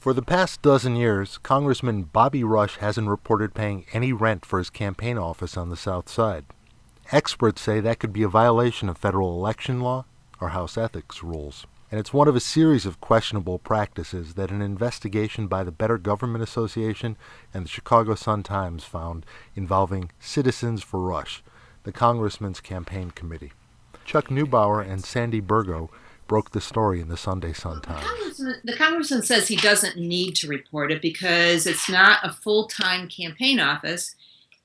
For the past dozen years, Congressman Bobby Rush hasn't reported paying any rent for his campaign office on the South Side. Experts say that could be a violation of federal election law or House ethics rules. And it's one of a series of questionable practices that an investigation by the Better Government Association and the Chicago Sun-Times found involving Citizens for Rush, the congressman's campaign committee. Chuck Neubauer and Sandy Burgo broke the story in the Sunday Sun-Times. The congressman says he doesn't need to report it because it's not a full-time campaign office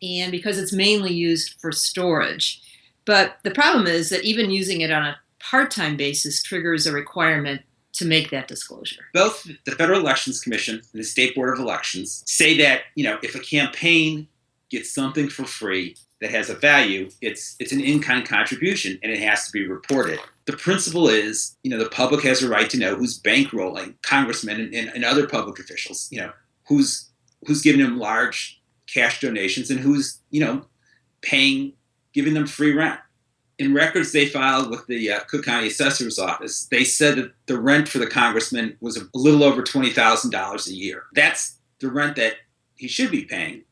and because it's mainly used for storage. But the problem is that even using it on a part-time basis triggers a requirement to make that disclosure. Both the Federal Elections Commission and the State Board of Elections say that, if a campaign gets something for free that has a value, it's an in-kind contribution and it has to be reported. The principle is, the public has a right to know who's bankrolling congressmen and other public officials, who's giving them large cash donations and who's, giving them free rent. In records they filed with the Cook County Assessor's Office, they said that the rent for the congressman was a little over $20,000 a year. That's the rent that he should be paying,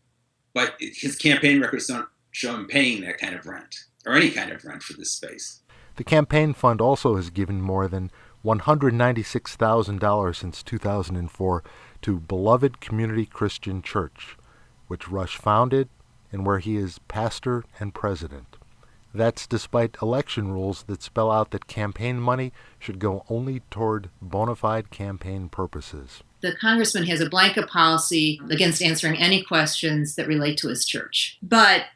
but his campaign records don't show him paying that kind of rent or any kind of rent for this space. The campaign fund also has given more than $196,000 since 2004 to Beloved Community Christian Church, which Rush founded and where he is pastor and president. That's despite election rules that spell out that campaign money should go only toward bona fide campaign purposes. The congressman has a blanket policy against answering any questions that relate to his church. But,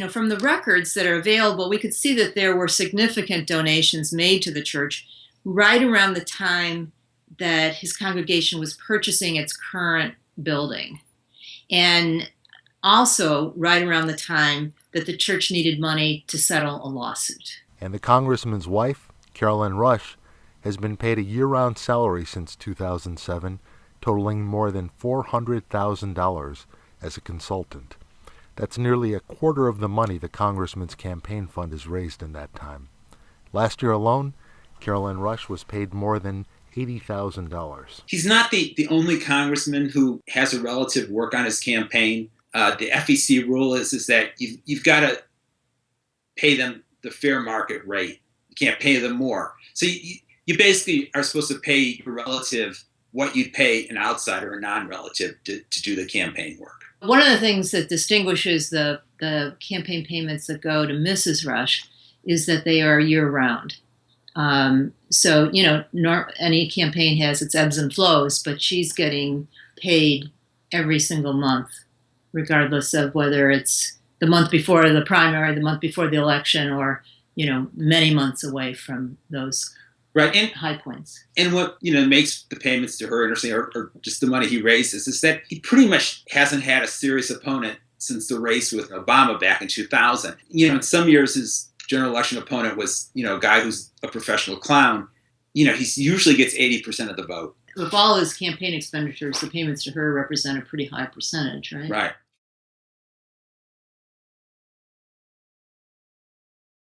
from the records that are available, we could see that there were significant donations made to the church right around the time that his congregation was purchasing its current building. And also right around the time that the church needed money to settle a lawsuit. And the congressman's wife, Carolyn Rush, has been paid a year-round salary since 2007, totaling more than $400,000 as a consultant. That's nearly a quarter of the money the congressman's campaign fund has raised in that time. Last year alone, Carolyn Rush was paid more than $80,000. He's not the only congressman who has a relative work on his campaign. The FEC rule is that you've got to pay them the fair market rate. You can't pay them more. So you basically are supposed to pay your relative what you'd pay an outsider, a non-relative, to do the campaign work. One of the things that distinguishes the campaign payments that go to Mrs. Rush is that they are year-round. So, any campaign has its ebbs and flows, but she's getting paid every single month, regardless of whether it's the month before the primary, the month before the election, or, many months away from those high points. And what, makes the payments to her interesting, or just the money he raises, is that he pretty much hasn't had a serious opponent since the race with Obama back in 2000. In some years his general election opponent was, a guy who's a professional clown. He usually gets 80% of the vote. With all his campaign expenditures, the payments to her represent a pretty high percentage, right? Right.